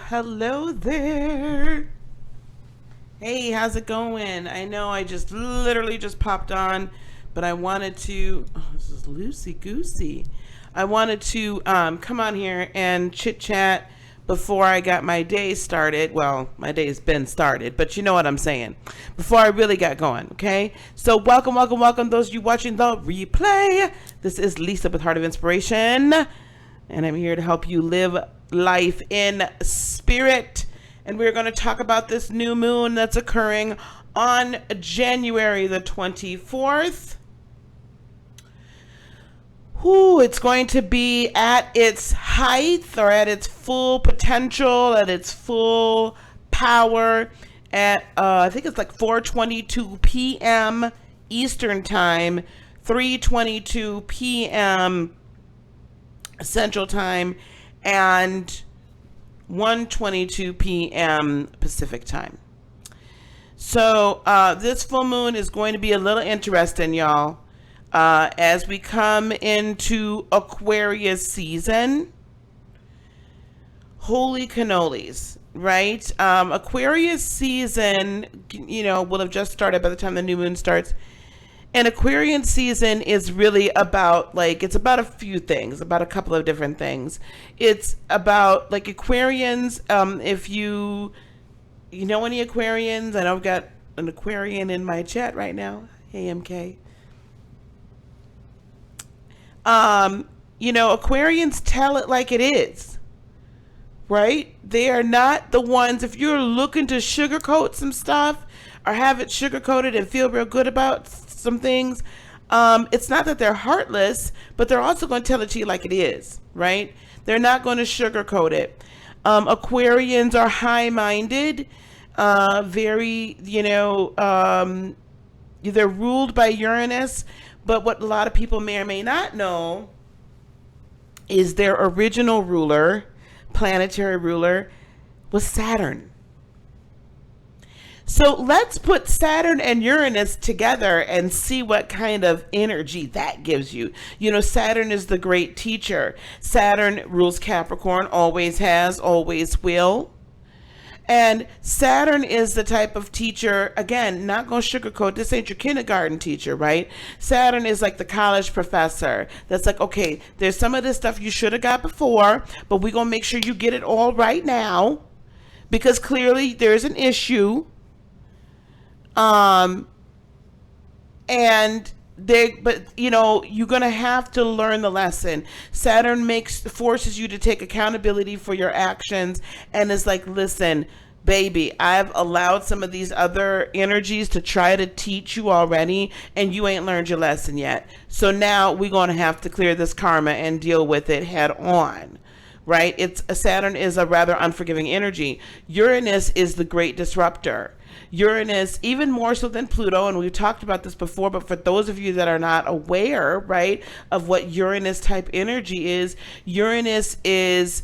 Hello there. Hey, how's it going? I know I just literally just popped on, but I wanted to, oh, this is loosey goosey. I wanted to come on here and chit chat before I got my day started. Well, my day's been started, but you know what I'm saying. Before I really got going, okay? So welcome, those of you watching the replay. This is Lisa with Heart of Inspiration, and I'm here to help you live life in spirit. And we're going to talk about this new moon that's occurring on January the 24th. It's going to be at its height or at its full potential, at its full power at, I think it's like 4:22 p.m. Eastern Time, 3:22 p.m. Central Time, and 1:22 p.m. Pacific Time. So this full moon is going to be a little interesting, y'all. As we come into Aquarius season. Holy cannolis, right? Aquarius season, will have just started by the time the new moon starts. And Aquarian season is really about, it's about a few things, about a couple of different things. It's about, Aquarians, if you know any Aquarians, I know I've got an Aquarian in my chat right now. Hey, MK. Aquarians tell it like it is, right? They are not the ones, if you're looking to sugarcoat some stuff or have it sugarcoated and feel real good about some things, it's not that they're heartless, but they're also going to tell it to you like it is, right? They're not going to sugarcoat it. Aquarians are high-minded, very, they're ruled by Uranus, but what a lot of people may or may not know is their original ruler, planetary ruler, was Saturn. So let's put Saturn and Uranus together and see what kind of energy that gives you. Saturn is the great teacher. Saturn rules Capricorn, always has, always will. And Saturn is the type of teacher, again, not going to sugarcoat, this ain't your kindergarten teacher, right? Saturn is like the college professor that's like, okay, there's some of this stuff you should have got before, but we're going to make sure you get it all right now because clearly there's an issue. You're going to have to learn the lesson. Saturn forces you to take accountability for your actions and is like, listen, baby, I've allowed some of these other energies to try to teach you already, and you ain't learned your lesson yet. So now we're going to have to clear this karma and deal with it head on. Right? Saturn is a rather unforgiving energy. Uranus is the great disruptor. Uranus, even more so than Pluto, and we've talked about this before, but for those of you that are not aware, right, of what Uranus type energy is, Uranus is,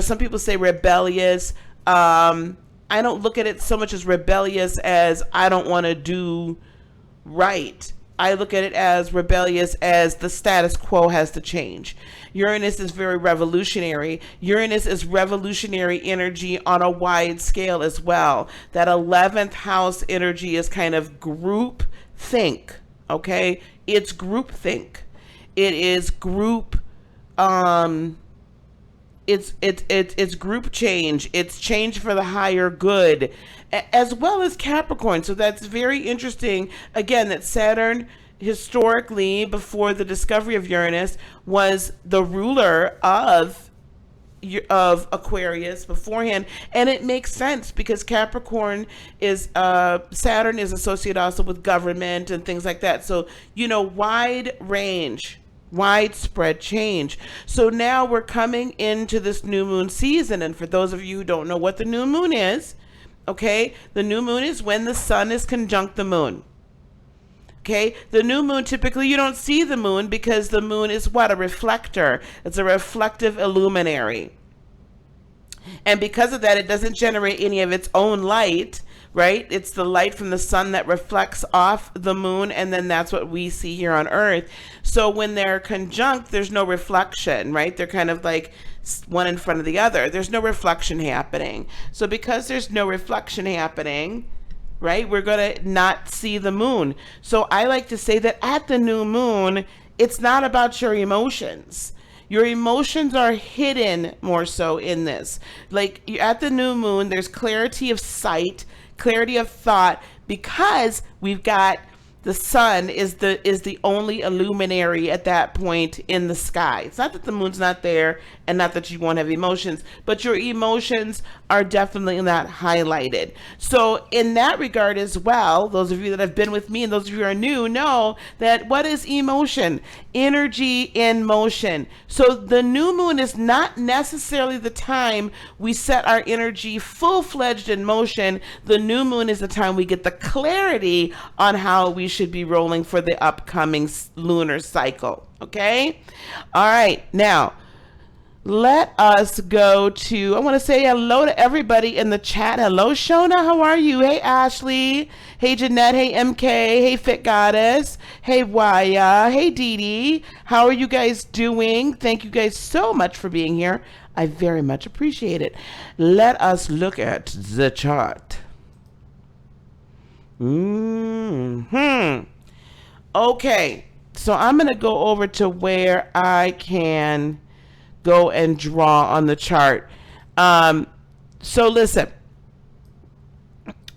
some people say rebellious. I don't look at it so much as rebellious as I don't want to do right. I look at it as rebellious as the status quo has to change. Uranus is very revolutionary. Uranus is revolutionary energy on a wide scale as well. That 11th house energy is kind of group think, okay? It's group think. It is group, it's group change. It's change for the higher good, as well as Capricorn. So that's very interesting. Again, that Saturn historically, before the discovery of Uranus, was the ruler of Aquarius beforehand, and it makes sense because Capricorn is Saturn is associated also with government and things like that. So wide range, widespread change. So now we're coming into this new moon season, and for those of you who don't know what the new moon is, okay, the new moon is when the sun is conjunct the moon. Okay, the new moon, typically you don't see the moon because the moon is what? A reflector. It's a reflective illuminary. And because of that, it doesn't generate any of its own light right? It's the light from the sun that reflects off the moon, and then that's what we see here on Earth. So when they're conjunct, there's no reflection, right? They're kind of like one in front of the other. There's no reflection happening. So because there's no reflection happening, right, we're going to not see the moon. So I like to say that at the new moon, it's not about your emotions. Your emotions are hidden more so in this. Like at the new moon, there's clarity of sight, clarity of thought, because we've got the sun is the only illuminary at that point in the sky. It's not that the moon's not there and not that you won't have emotions, but your emotions are definitely not highlighted. So in that regard as well, those of you that have been with me and those of you who are new know that what is emotion? Energy in motion. So the new moon is not necessarily the time we set our energy full-fledged in motion. The new moon is the time we get the clarity on how we should be rolling for the upcoming lunar cycle. Okay? All right. Now, let us go to, I want to say hello to everybody in the chat. Hello, Shona. How are you? Hey, Ashley. Hey, Jeanette. Hey, MK. Hey, Fit Goddess. Hey, Waya. Hey, Dee Dee. How are you guys doing? Thank you guys so much for being here. I very much appreciate it. Let us look at the chart. Okay. So I'm going to go over to where I can go and draw on the chart. So listen,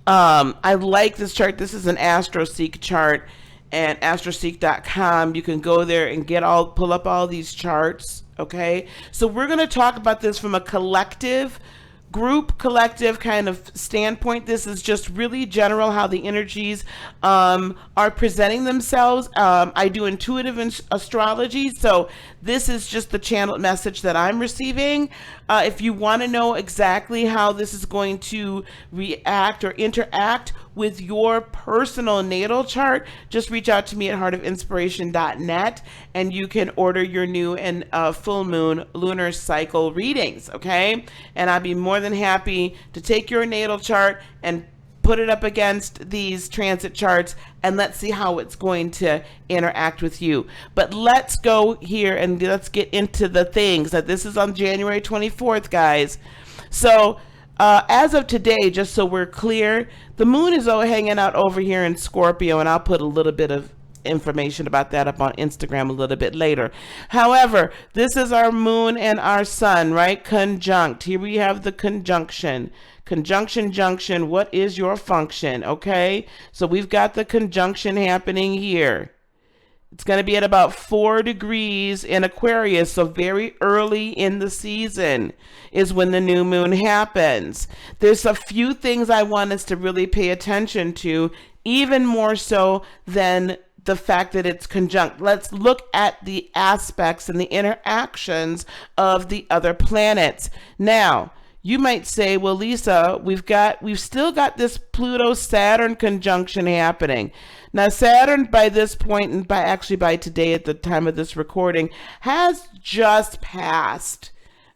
I like this chart. This is an AstroSeek chart, and astroseek.com. You can go there and pull up all these charts. Okay. So we're going to talk about this from a collective kind of standpoint. This is just really general how the energies are presenting themselves. I do intuitive astrology, so this is just the channeled message that I'm receiving. If you want to know exactly how this is going to react or interact with your personal natal chart, just reach out to me at heartofinspiration.net and you can order your new and full moon lunar cycle readings, okay? And I'd be more than happy to take your natal chart and put it up against these transit charts and let's see how it's going to interact with you. But let's go here and let's get into the things. That this is on January 24th, guys. So as of today, just so we're clear, the moon is hanging out over here in Scorpio, and I'll put a little bit of information about that up on Instagram a little bit later. However, this is our moon and our sun, right? Conjunct. Here we have the conjunction. Conjunction, junction, what is your function? Okay, so we've got the conjunction happening here. It's going to be at about 4 degrees in Aquarius, so very early in the season is when the new moon happens. There's a few things I want us to really pay attention to, even more so than the fact that it's conjunct. Let's look at the aspects and the interactions of the other planets. Now, you might say, well, Lisa, we've still got this Pluto-Saturn conjunction happening. Now, Saturn by this point, and by today at the time of this recording, has just passed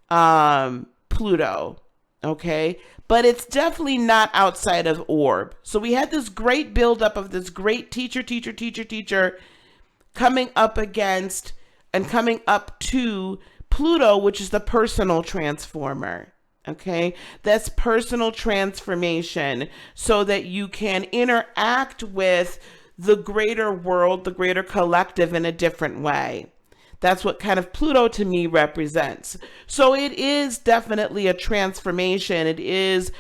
Pluto, okay? But it's definitely not outside of orb. So we had this great buildup of this great teacher coming up against and coming up to Pluto, which is the personal transformer. Okay, that's personal transformation so that you can interact with the greater world, the greater collective in a different way. That's what kind of Pluto to me represents. So it is definitely a transformation. It is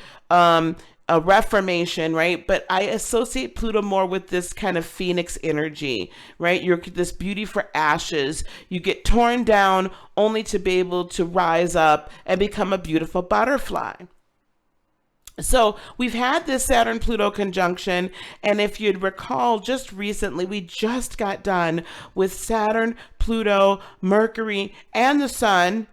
a reformation, right? But I associate Pluto more with this kind of phoenix energy, right? You're this beauty for ashes. You get torn down only to be able to rise up and become a beautiful butterfly. So we've had this Saturn-Pluto conjunction, and if you'd recall, just recently, we just got done with Saturn, Pluto, Mercury, and the Sun,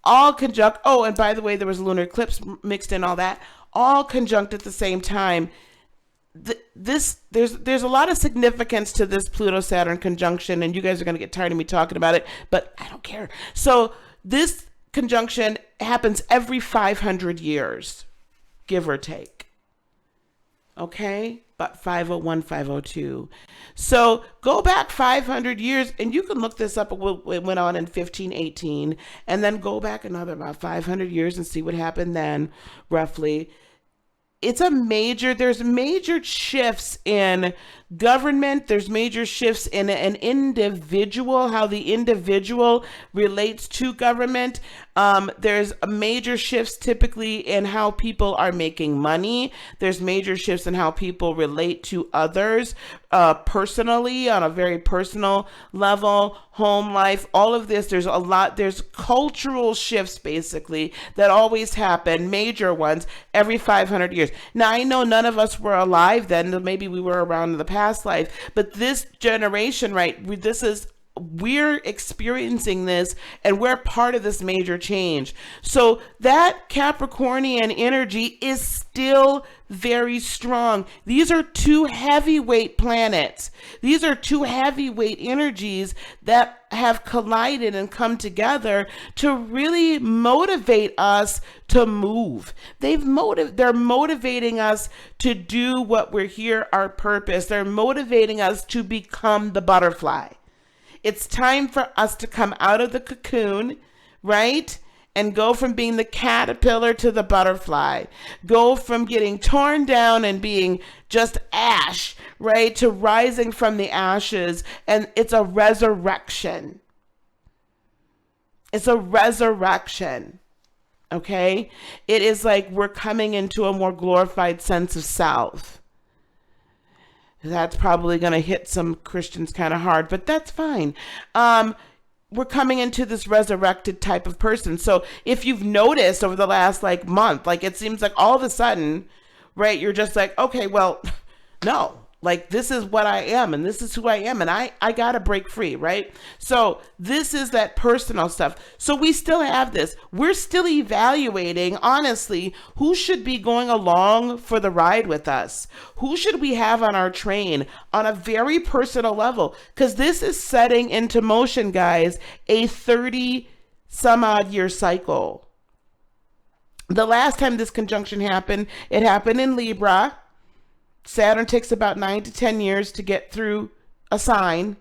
all conjunct. Oh, and by the way, there was a lunar eclipse mixed in all that, all conjunct at the same time. There's a lot of significance to this Pluto-Saturn conjunction, and you guys are going to get tired of me talking about it, but I don't care. So this conjunction happens every 500 years. Give or take. Okay, but 501, 502. So go back 500 years, and you can look this up. It went on in 1518, and then go back another about 500 years and see what happened then, roughly. There's major shifts in government. There's major shifts in an individual, how the individual relates to government. There's major shifts typically in how people are making money. There's major shifts in how people relate to others, personally, on a very personal level, home life, all of this. There's cultural shifts basically that always happen, major ones, every 500 years. Now, I know none of us were alive then. Maybe we were around in the past life, but this generation, right, we're experiencing this, and we're part of this major change. So that Capricornian energy is still very strong. These are two heavyweight planets. These are two heavyweight energies that have collided and come together to really motivate us to move. They're motivating us to do what we're here, our purpose. They're motivating us to become the butterfly. It's time for us to come out of the cocoon, right? And go from being the caterpillar to the butterfly. Go from getting torn down and being just ash, right? To rising from the ashes. And it's a resurrection. It's a resurrection. Okay? It is like we're coming into a more glorified sense of self. That's probably going to hit some Christians kind of hard, but that's fine. We're coming into this resurrected type of person. So if you've noticed over the last month, it seems like all of a sudden, right, you're just like, okay, well, no, this is what I am, and this is who I am, and I got to break free, right? So this is that personal stuff. So we still have this. We're still evaluating, honestly, who should be going along for the ride with us. Who should we have on our train on a very personal level? Because this is setting into motion, guys, a 30 some odd year cycle. The last time this conjunction happened, it happened in Libra. Saturn takes about 9 to 10 years to get through a sign.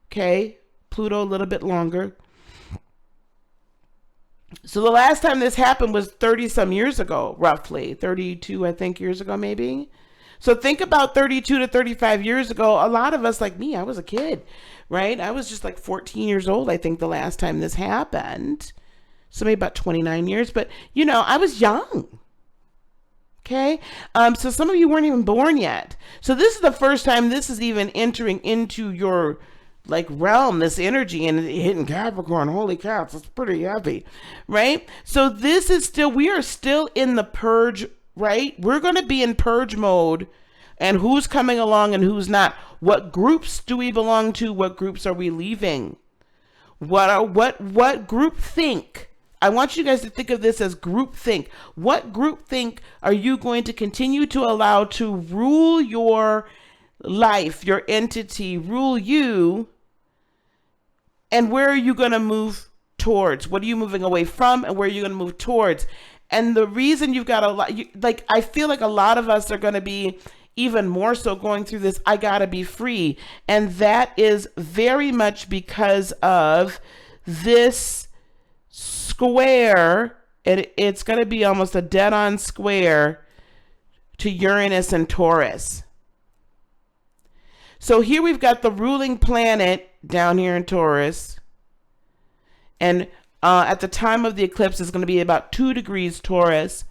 Okay, Pluto a little bit longer. So the last time this happened was 30 some years ago, roughly 32, I think, years ago, maybe. So think about 32 to 35 years ago. A lot of us, like me, I was a kid, right? I was just 14 years old, I think, the last time this happened. So maybe about 29 years, but I was young. Okay. So some of you weren't even born yet. So this is the first time this is even entering into your realm, this energy, and hitting Capricorn. Holy cow, it's pretty heavy, right? So we are still in the purge, right? We're going to be in purge mode, and who's coming along and who's not. What groups do we belong to? What groups are we leaving? What group think? I want you guys to think of this as groupthink. What groupthink are you going to continue to allow to rule your life, your entity, rule you? And where are you going to move towards? What are you moving away from, and where are you going to move towards? And the reason you've got a lot, I feel like a lot of us are going to be even more so going through this, I gotta be free. And that is very much because of this square. It's going to be almost a dead-on square to Uranus and Taurus. So here we've got the ruling planet down here in Taurus. And at the time of the eclipse, it's going to be about 2 degrees Taurus.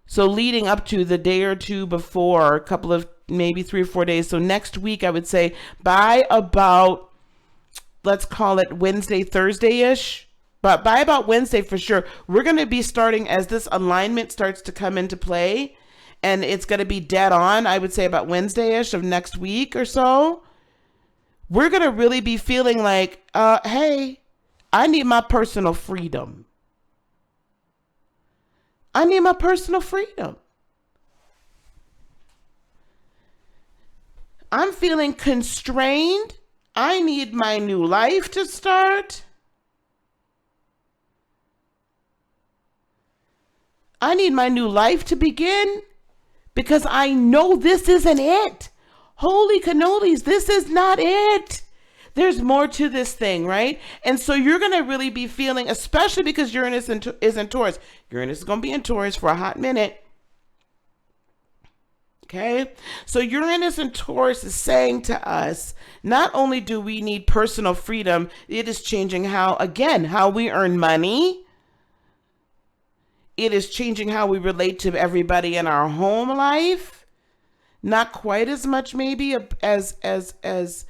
So leading up to the day or two before, a couple of maybe 3 or 4 days. So next week, I would say by about, let's call it Wednesday, Thursday-ish. But by about Wednesday for sure, we're going to be starting, as this alignment starts to come into play, and it's going to be dead on, I would say about Wednesday-ish of next week or so. We're going to really be feeling like, hey, I need my personal freedom. I need my personal freedom. I'm feeling constrained. I need my new life to start. I need my new life to begin because I know this isn't it. Holy cannolis, this is not it. There's more to this thing, right? And so you're going to really be feeling, especially because Uranus is in Taurus. Uranus is going to be in Taurus for a hot minute. Okay? So Uranus and Taurus is saying to us, not only do we need personal freedom, it is changing how we earn money. It is changing how we relate to everybody in our home life. Not quite as much maybe as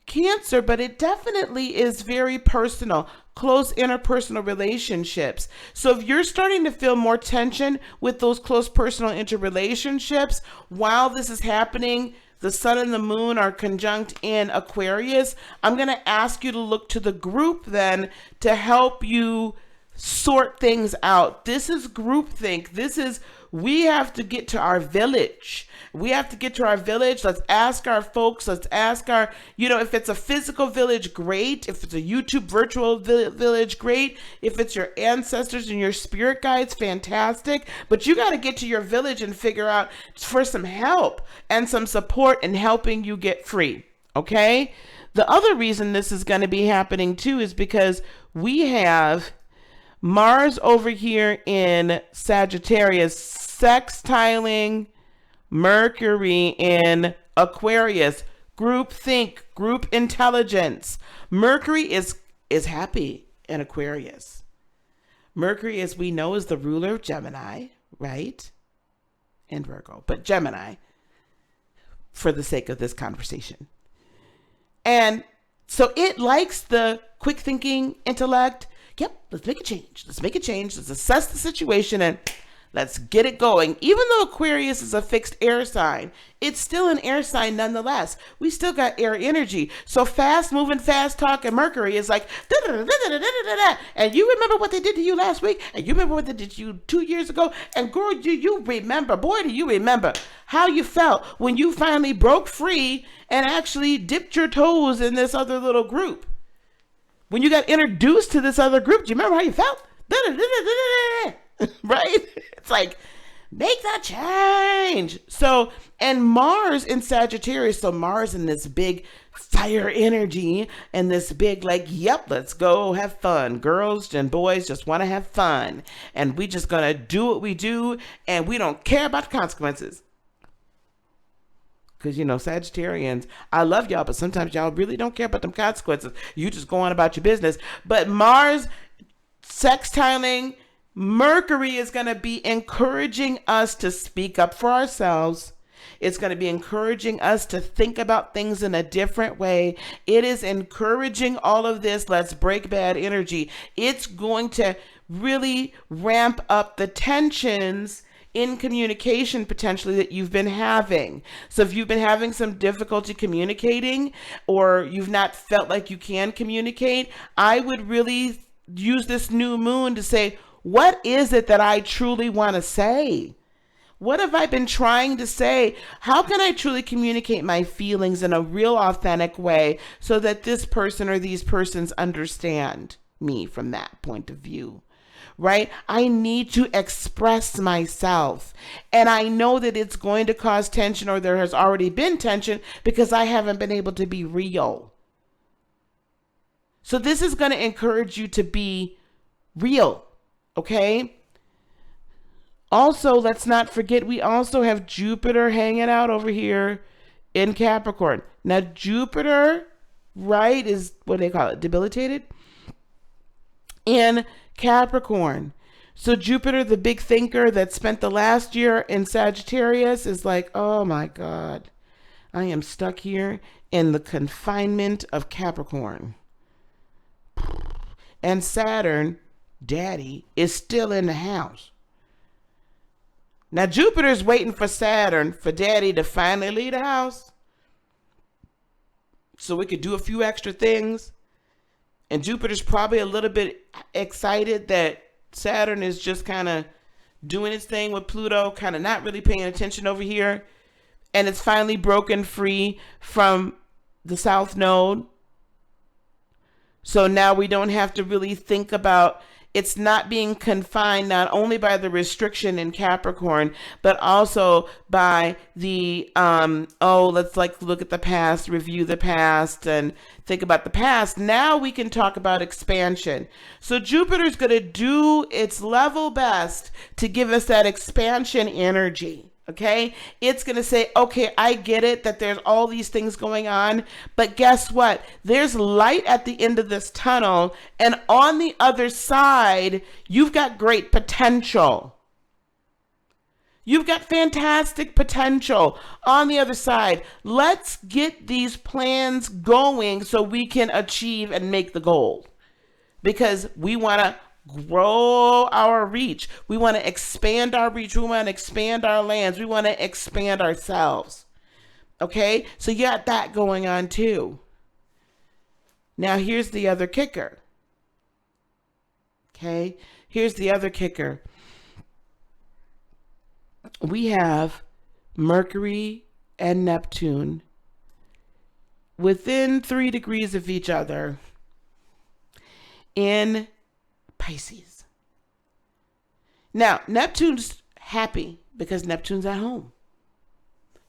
Cancer, but it definitely is very personal, close interpersonal relationships. So if you're starting to feel more tension with those close personal interrelationships while this is happening, the sun and the moon are conjunct in Aquarius, I'm going to ask you to look to the group then to help you sort things out. This is groupthink. We have to get to our village. We have to get to our village. Let's ask our folks. Let's ask our, if it's a physical village, great. If it's a YouTube virtual village, great. If it's your ancestors and your spirit guides, fantastic. But you got to get to your village and figure out for some help and some support in helping you get free. Okay? The other reason this is going to be happening too is because we have Mars over here in Sagittarius sextiling Mercury in Aquarius. Group think, group intelligence. Mercury is happy in Aquarius. Mercury, as we know, is the ruler of Gemini, right? And Virgo, but Gemini for the sake of this conversation. And so it likes the quick thinking intellect. Yep, let's make a change. Let's assess the situation and let's get it going. Even though Aquarius is a fixed air sign, it's still an air sign nonetheless. We still got air energy. So fast moving, fast talking Mercury is like, and you remember what they did to you last week? And you remember what they did to you 2 years ago? And girl, you remember, boy, do you remember how you felt when you finally broke free and actually dipped your toes in this other little group. When you got introduced to this other group, do you remember how you felt? Right? It's like, make that change. So, and Mars in Sagittarius, so Mars in this big fire energy and this big yep, let's go have fun. Girls and boys just want to have fun. And we just going to do what we do and we don't care about the consequences. Because, Sagittarians, I love y'all, but sometimes y'all really don't care about them consequences. You just go on about your business. But Mars sextiling Mercury is going to be encouraging us to speak up for ourselves. It's going to be encouraging us to think about things in a different way. It is encouraging all of this. Let's break bad energy. It's going to really ramp up the tensions in communication potentially that you've been having. So if you've been having some difficulty communicating or you've not felt like you can communicate, I would really use this new moon to say, what is it that I truly want to say? What have I been trying to say? How can I truly communicate my feelings in a real authentic way so that this person or these persons understand me from that point of view? Right? I need to express myself. And I know that it's going to cause tension, or there has already been tension because I haven't been able to be real. So this is going to encourage you to be real. Okay? Also, let's not forget, we also have Jupiter hanging out over here in Capricorn. Now, Jupiter, right, is what do they call it? Debilitated? In Capricorn. So Jupiter, the big thinker that spent the last year in Sagittarius, is like, oh my God, I am stuck here in the confinement of Capricorn. And Saturn, Daddy, is still in the house. Now Jupiter's waiting for Saturn, for Daddy to finally leave the house so we could do a few extra things. And Jupiter's probably a little bit excited that Saturn is just kind of doing its thing with Pluto, kind of not really paying attention over here. And it's finally broken free from the South Node. So now we don't have to really think about It's not being confined not only by the restriction in Capricorn, but also by the, let's like look at the past, review the past, and think about the past. Now we can talk about expansion. So Jupiter's going to do its level best to give us that expansion energy. Okay, it's going to say, okay, I get it that there's all these things going on, but guess what? There's light at the end of this tunnel, and on the other side, you've got great potential. You've got fantastic potential on the other side. Let's get these plans going so we can achieve and make the goal, because we want to grow our reach. We want to expand our reach. We want to expand our lands. We want to expand ourselves. Okay? So you got that going on too. Now here's the other kicker. Okay? Here's the other kicker. We have Mercury and Neptune within 3 degrees of each other in Pisces. Now, Neptune's happy because Neptune's at home.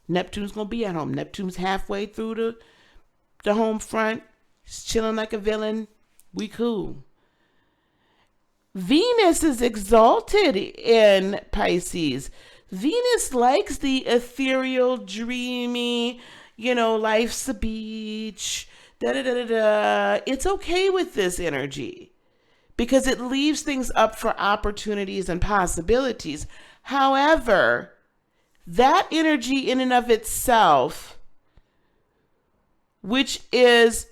Neptune's going to be at home. Neptune's halfway through the home front. He's chilling like a villain. We cool. Venus is exalted in Pisces. Venus likes the ethereal, dreamy, life's a beach. It's okay with this energy, because it leaves things up for opportunities and possibilities. However, that energy in and of itself, which is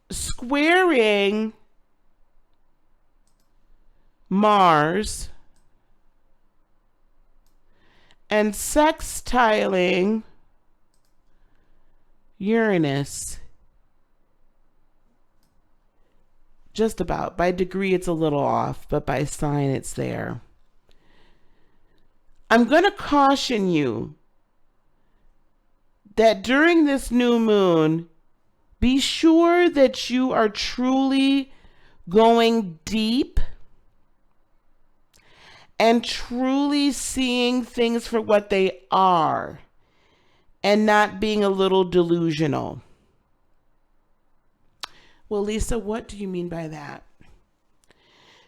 squaring Mars and sextiling Uranus, just about. By degree, it's a little off, but by sign, it's there. I'm going to caution you that during this new moon, be sure that you are truly going deep and truly seeing things for what they are and not being a little delusional. Well, Lisa, what do you mean by that?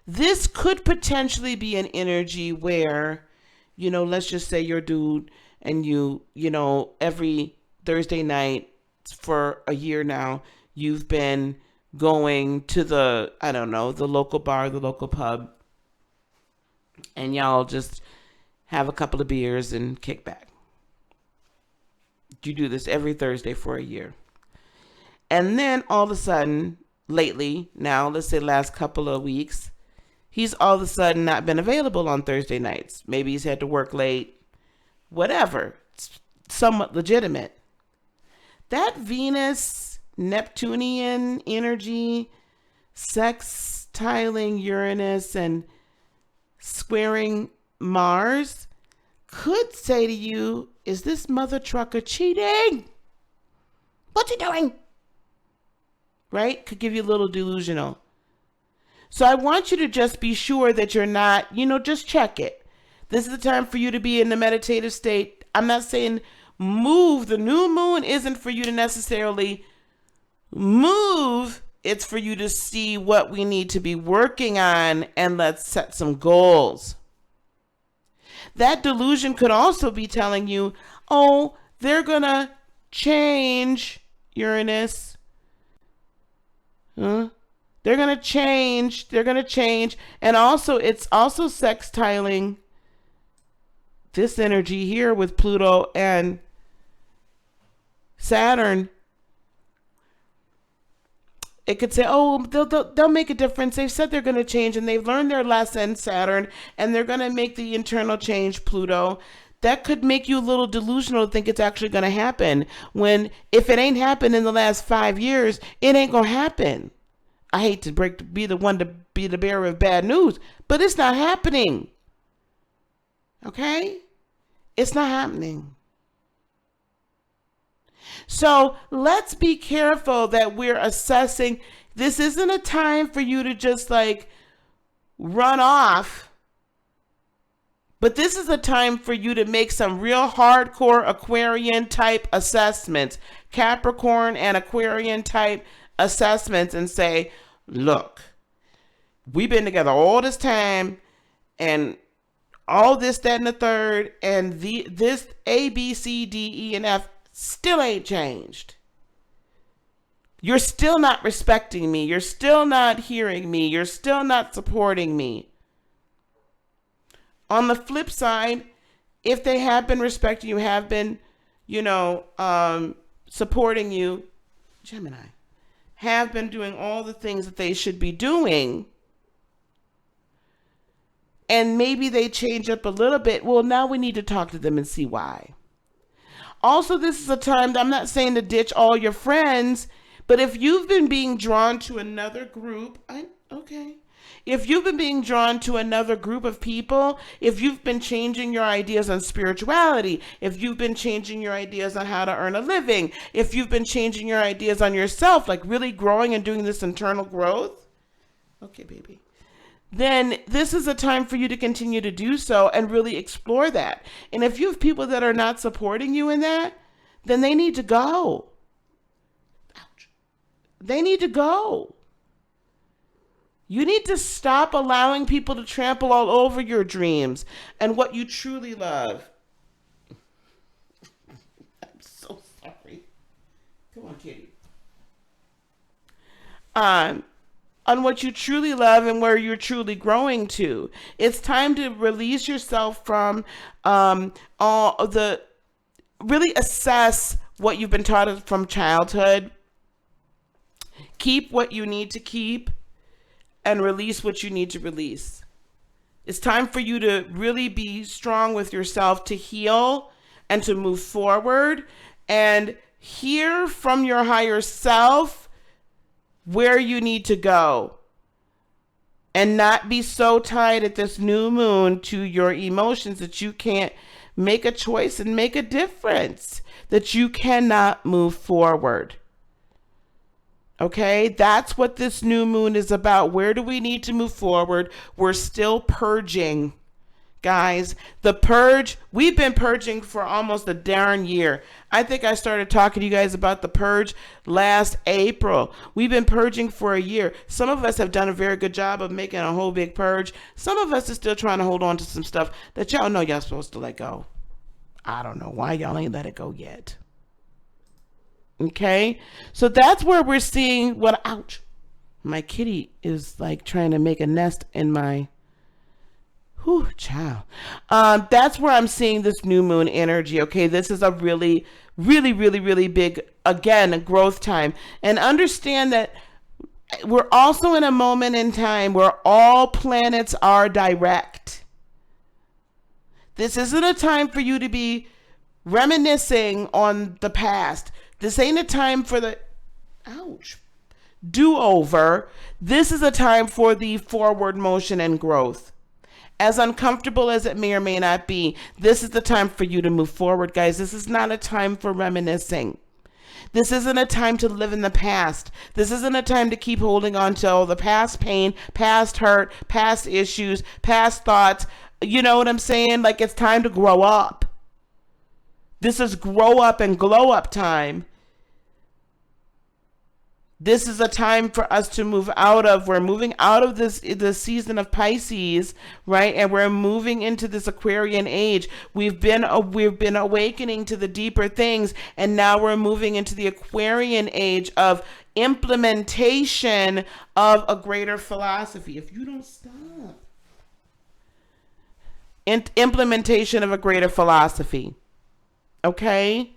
This could potentially be an energy where, let's just say you're a dude and you every Thursday night for a year now, you've been going to the local bar, the local pub, and y'all just have a couple of beers and kick back. You do this every Thursday for a year. And then all of a sudden, lately, now, let's say last couple of weeks, he's all of a sudden not been available on Thursday nights. Maybe he's had to work late, whatever. It's somewhat legitimate. That Venus, Neptunian energy, sextiling Uranus and squaring Mars could say to you, is this mother trucker cheating? What's he doing? Right? Could give you a little delusional. So I want you to just be sure that you're not, just check it. This is the time for you to be in the meditative state. I'm not saying move. The new moon isn't for you to necessarily move. It's for you to see what we need to be working on, and let's set some goals. That delusion could also be telling you, oh, they're going to change Uranus. They're going to change. And also, it's also sextiling this energy here with Pluto and Saturn. It could say, oh, they'll make a difference. They've said they're going to change, and they've learned their lesson, Saturn, and they're going to make the internal change, Pluto. That could make you a little delusional to think it's actually going to happen, when if it ain't happened in the last 5 years, it ain't going to happen. I hate to be the one to be the bearer of bad news, but it's not happening. Okay? It's not happening. So let's be careful that we're assessing. This isn't a time for you to just run off. But this is a time for you to make some real hardcore Aquarian type assessments, Capricorn and Aquarian type assessments, and say, look, we've been together all this time and all this, that, and the third, and this A, B, C, D, E, and F still ain't changed. You're still not respecting me. You're still not hearing me. You're still not supporting me. On the flip side, if they have been respecting you, have been, supporting you, Gemini, have been doing all the things that they should be doing, and maybe they change up a little bit, well, now we need to talk to them and see why. Also, this is a time that I'm not saying to ditch all your friends, but if you've been being drawn to another group, if you've been being drawn to another group of people, if you've been changing your ideas on spirituality, if you've been changing your ideas on how to earn a living, if you've been changing your ideas on yourself, like really growing and doing this internal growth, okay, baby, then this is a time for you to continue to do so and really explore that. And if you have people that are not supporting you in that, then they need to go. Ouch. They need to go. You need to stop allowing people to trample all over your dreams and what you truly love. I'm so sorry. Come on, kitty. On what you truly love and where you're truly growing to. It's time to release yourself from all the, really assess what you've been taught from childhood. Keep what you need to keep and release what you need to release. It's time for you to really be strong with yourself, to heal and to move forward and hear from your higher self where you need to go, and not be so tied at this new moon to your emotions that you can't make a choice and make a difference, that you cannot move forward. Okay, that's what this new moon is about. Where do we need to move forward? We're still purging, guys. The purge, we've been purging for almost a darn year. I think I started talking to you guys about the purge last April. We've been purging for a year. Some of us have done a very good job of making a whole big purge. Some of us are still trying to hold on to some stuff that y'all know y'all supposed to let go. I don't know why y'all ain't let it go yet. Okay, so that's where we're seeing what, ouch, my kitty is like trying to make a nest in my, whew, child. That's where I'm seeing this new moon energy. Okay, this is a really, really, really, really big, again, a growth time. And understand that we're also in a moment in time where all planets are direct. This isn't a time for you to be reminiscing on the past. This ain't a time for the, ouch, do-over. This is a time for the forward motion and growth. As uncomfortable as it may or may not be, this is the time for you to move forward, guys. This is not a time for reminiscing. This isn't a time to live in the past. This isn't a time to keep holding on to all the past pain, past hurt, past issues, past thoughts. You know what I'm saying? Like, it's time to grow up. This is grow up and glow up time. This is a time for us to move out of, we're moving out of the season of Pisces, right? And we're moving into this Aquarian age. We've been awakening to the deeper things, and now we're moving into the Aquarian age of implementation of a greater philosophy. If you don't stop. Implementation of a greater philosophy. Okay?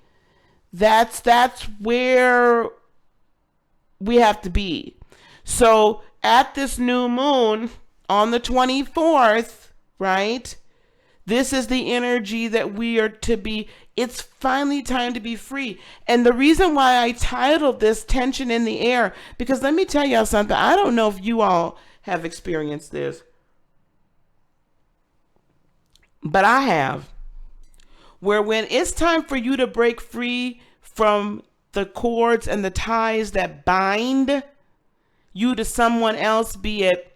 That's where we have to be. So at this new moon on the 24th, right? This is the energy that we are to be. It's finally time to be free. And the reason why I titled this Tension in the Air, because let me tell y'all something. I don't know if you all have experienced this, but I have. Where when it's time for you to break free from the cords and the ties that bind you to someone else, be it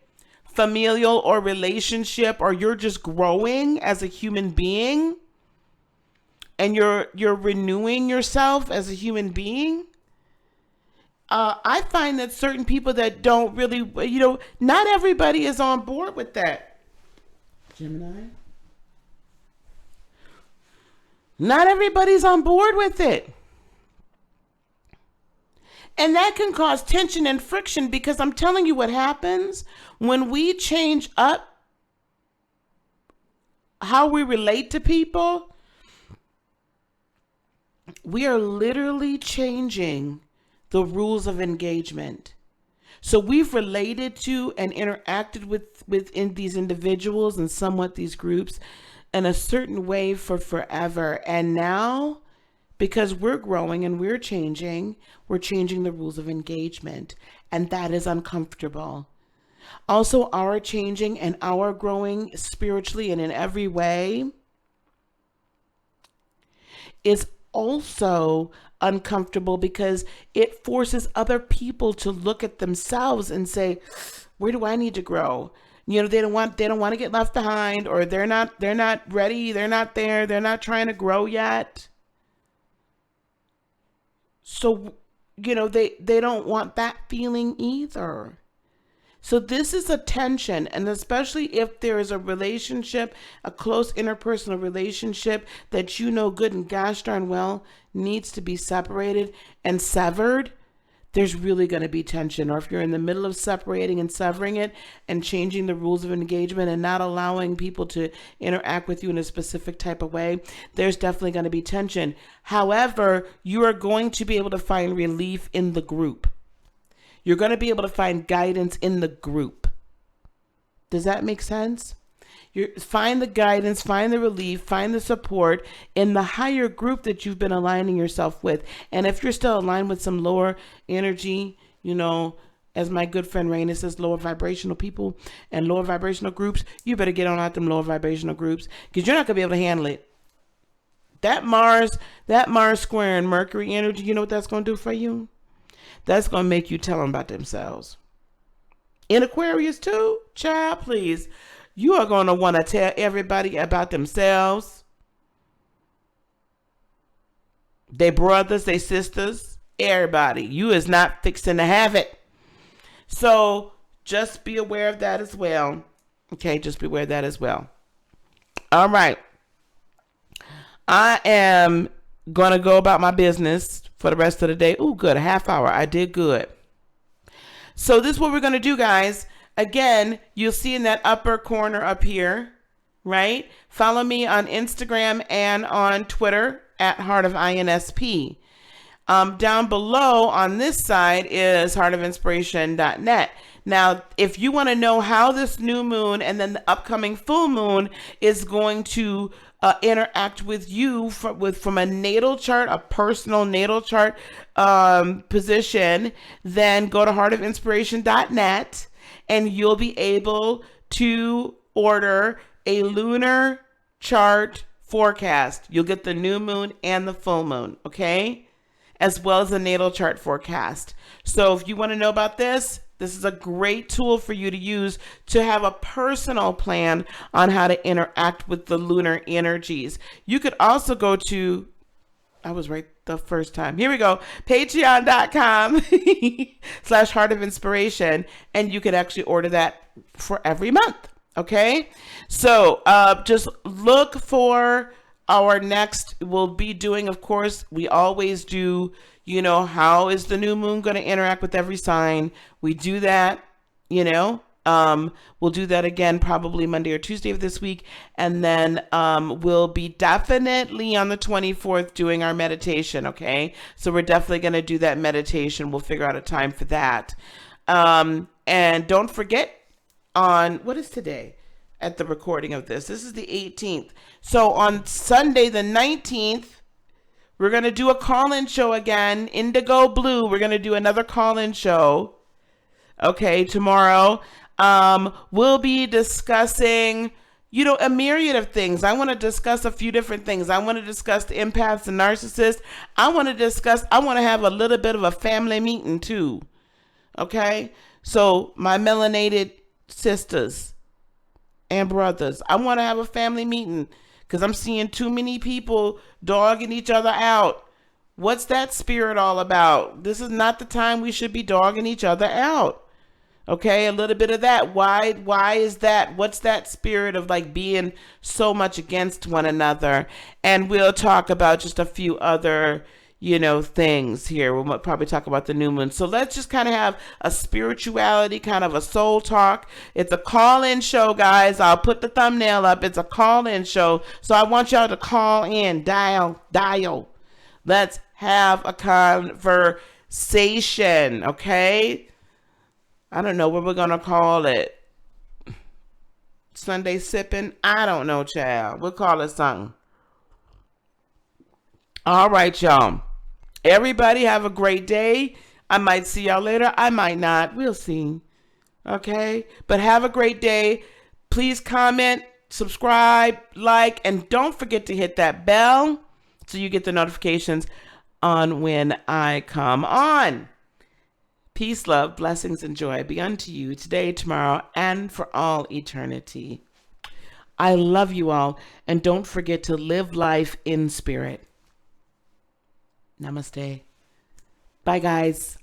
familial or relationship, or you're just growing as a human being and you're renewing yourself as a human being, I find that certain people that don't really, not everybody is on board with that. Gemini? Not everybody's on board with it. And that can cause tension and friction, because I'm telling you what happens when we change up how we relate to people. We are literally changing the rules of engagement. So we've related to and interacted within these individuals and somewhat these groups in a certain way for forever. And now, because we're growing and we're changing the rules of engagement. And that is uncomfortable. Also, our changing and our growing spiritually and in every way is also uncomfortable, because it forces other people to look at themselves and say, where do I need to grow? They don't want to get left behind, or they're not ready, they're not there, they're not trying to grow yet. So, they don't want that feeling either. So this is a tension, and especially if there is a relationship, a close interpersonal relationship that good and gosh darn well needs to be separated and severed, there's really going to be tension. Or if you're in the middle of separating and severing it and changing the rules of engagement and not allowing people to interact with you in a specific type of way, there's definitely going to be tension. However, you are going to be able to find relief in the group. You're going to be able to find guidance in the group. Does that make sense? Find the guidance, find the relief, find the support in the higher group that you've been aligning yourself with. And if you're still aligned with some lower energy, as my good friend Raina says, lower vibrational people and lower vibrational groups, you better get on out them lower vibrational groups, because you're not going to be able to handle it. That Mars square and Mercury energy, you know what that's going to do for you? That's going to make you tell them about themselves. In Aquarius too, child, please. You are going to want to tell everybody about themselves, their brothers, their sisters, everybody. You is not fixing to have it. So just be aware of that as well. Okay, just be aware of that as well. All right. I am going to go about my business for the rest of the day. Ooh, good. A half hour. I did good. So this is what we're going to do, guys. Again, you'll see in that upper corner up here, right? Follow me on Instagram and on Twitter at Heart of INSP. Down below on this side is heartofinspiration.net. Now, if you want to know how this new moon and then the upcoming full moon is going to interact with you from a natal chart, a personal natal chart position, then go to heartofinspiration.net and you'll be able to order a lunar chart forecast. You'll get the new moon and the full moon, okay? As well as the natal chart forecast. So if you want to know about this is a great tool for you to use to have a personal plan on how to interact with the lunar energies. You could also go to, I was right the first time. Here we go. Patreon.com/Heart of Inspiration. And you could actually order that for every month. Okay. So just look for our next, we'll be doing, of course, we always do, how is the new moon going to interact with every sign? We do that, we'll do that again probably Monday or Tuesday of this week. And then we'll be definitely on the 24th doing our meditation, okay? So we're definitely going to do that meditation. We'll figure out a time for that. And don't forget on, what is today? At the recording of this is the 18th. So on Sunday, the 19th, we're going to do a call-in show again. Indigo Blue. We're going to do another call-in show. Okay, tomorrow. We'll be discussing, a myriad of things. I want to discuss a few different things. I want to discuss the empaths and narcissists. I want to have a little bit of a family meeting too. Okay? So my melanated sisters and brothers. I want to have a family meeting because I'm seeing too many people dogging each other out. What's that spirit all about? This is not the time we should be dogging each other out. Okay, a little bit of that. Why is that? What's that spirit of like being so much against one another? And we'll talk about just a few other, things here. We'll probably talk about the new moon. So let's just kind of have a spirituality, kind of a soul talk. It's a call-in show, guys. I'll put the thumbnail up. It's a call-in show. So I want y'all to call in, dial. Let's have a conversation, okay? I don't know what we're going to call it. Sunday sipping? I don't know, child. We'll call it something. All right, y'all. Everybody have a great day. I might see y'all later. I might not. We'll see. Okay? But have a great day. Please comment, subscribe, like, and don't forget to hit that bell so you get the notifications on when I come on. Peace, love, blessings, and joy be unto you today, tomorrow, and for all eternity. I love you all, and don't forget to live life in spirit. Namaste. Bye, guys.